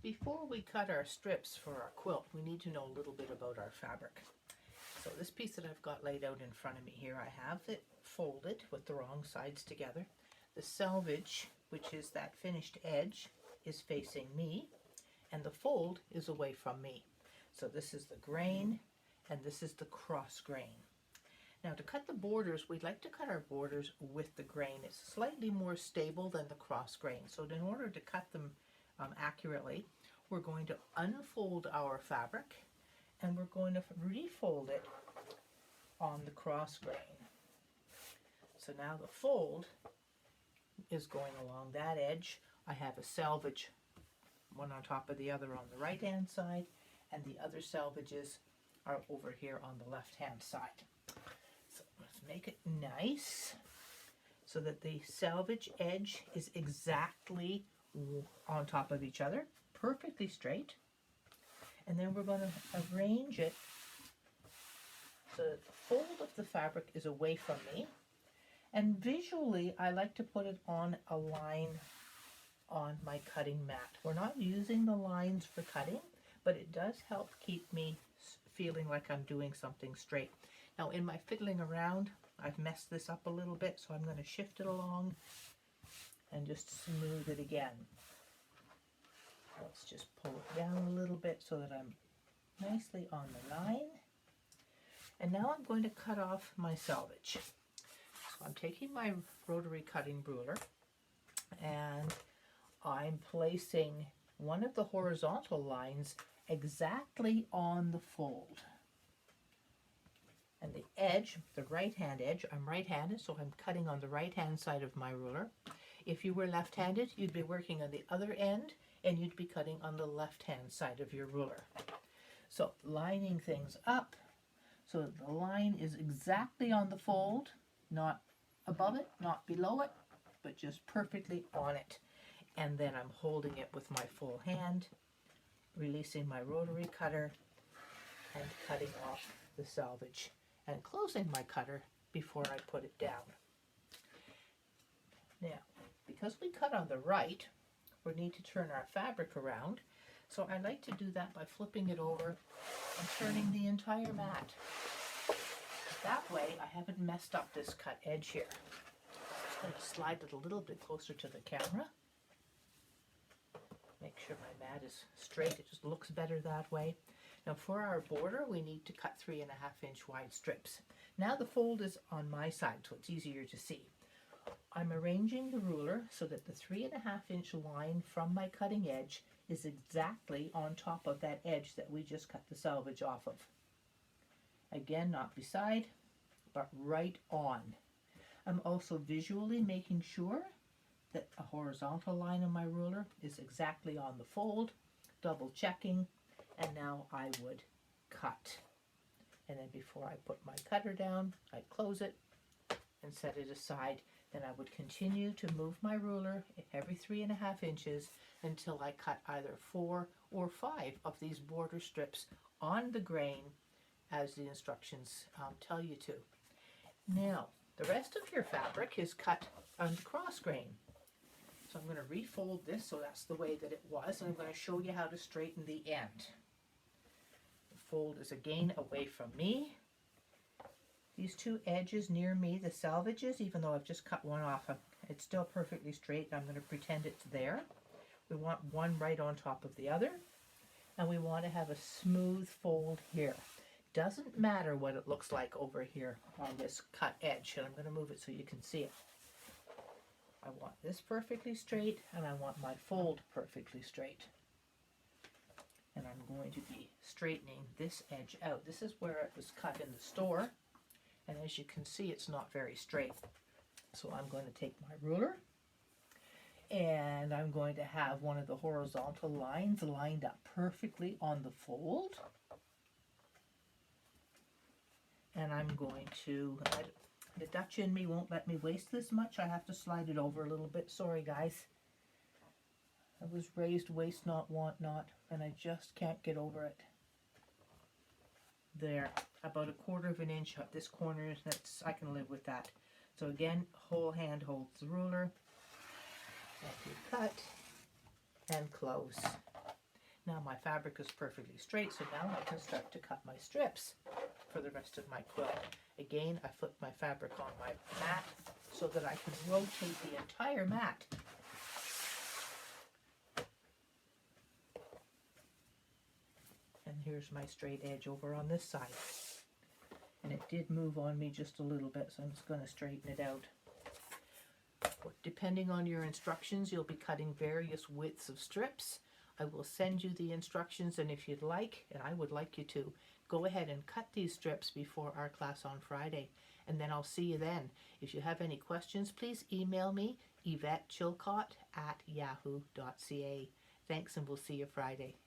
Before we cut our strips for our quilt, we need to know a little bit about our fabric. So this piece that I've got laid out in front of me here, I have it folded with the wrong sides together. The selvage, which is that finished edge, is facing me, and the fold is away from me. So this is the grain, and this is the cross grain. Now to cut the borders, we'd like to cut our borders with the grain. It's slightly more stable than the cross grain. So in order to cut them accurately, we're going to unfold our fabric and we're going to refold it on the cross grain. So now the fold is going along that edge. I have a selvage, one on top of the other on the right hand side, and the other selvages are over here on the left hand side. So let's make it nice so that the selvage edge is exactly on top of each other, perfectly straight. And then we're going to arrange it so that the fold of the fabric is away from me. And visually, I like to put it on a line on my cutting mat. We're not using the lines for cutting, but it does help keep me feeling like I'm doing something straight. Now in my fiddling around, I've messed this up a little bit, so I'm going to shift it along and just smooth it again. Let's just pull it down a little bit so that I'm nicely on the line. And now I'm going to cut off my selvage. So I'm taking my rotary cutting ruler and I'm placing one of the horizontal lines exactly on the fold. And the edge, the right-hand edge, I'm right-handed, so I'm cutting on the right-hand side of my ruler. If you were left-handed, you'd be working on the other end, and you'd be cutting on the left-hand side of your ruler. So lining things up so that the line is exactly on the fold, not above it, not below it, but just perfectly on it. And then I'm holding it with my full hand, releasing my rotary cutter, and cutting off the selvage, and closing my cutter before I put it down. Now, because we cut on the right, we need to turn our fabric around. So I like to do that by flipping it over and turning the entire mat. That way I haven't messed up this cut edge here. I'm just going to slide it a little bit closer to the camera. Make sure my mat is straight. It just looks better that way. Now for our border, we need to cut 3.5 inch wide strips. Now the fold is on my side, so it's easier to see. I'm arranging the ruler so that the 3.5 inch line from my cutting edge is exactly on top of that edge that we just cut the selvage off of. Again, not beside, but right on. I'm also visually making sure that a horizontal line on my ruler is exactly on the fold, double checking, and now I would cut. And then before I put my cutter down, I'd close it and set it aside. Then I would continue to move my ruler every 3.5 inches until I cut either 4 or 5 of these border strips on the grain as the instructions tell you to. Now, the rest of your fabric is cut on the cross grain. So I'm going to refold this so that's the way that it was, and I'm going to show you how to straighten the end. The fold is again away from me. These two edges near me, the selvages, even though I've just cut one off, it's still perfectly straight. I'm going to pretend it's there. We want one right on top of the other, and we want to have a smooth fold here. Doesn't matter what it looks like over here on this cut edge, and I'm going to move it so you can see it. I want this perfectly straight, and I want my fold perfectly straight. And I'm going to be straightening this edge out. This is where it was cut in the store, and as you can see, it's not very straight. So I'm going to take my ruler, and I'm going to have one of the horizontal lines lined up perfectly on the fold. And I'm going to, the Dutch in me won't let me waste this much. I have to slide it over a little bit. Sorry, guys. I was raised waste not, want not, and I just can't get over it. There, about 1/4 inch at this corner. I can live with that. So again, whole hand holds the ruler. And you cut and close. Now my fabric is perfectly straight, so now I can start to cut my strips for the rest of my quilt. Again, I flip my fabric on my mat so that I can rotate the entire mat. And here's my straight edge over on this side. And it did move on me just a little bit, so I'm just going to straighten it out. Depending on your instructions, you'll be cutting various widths of strips. I will send you the instructions, and if you'd like, and I would like you to, go ahead and cut these strips before our class on Friday, and then I'll see you then. If you have any questions, please email me, YvetteChilcott@yahoo.ca. Thanks, and we'll see you Friday.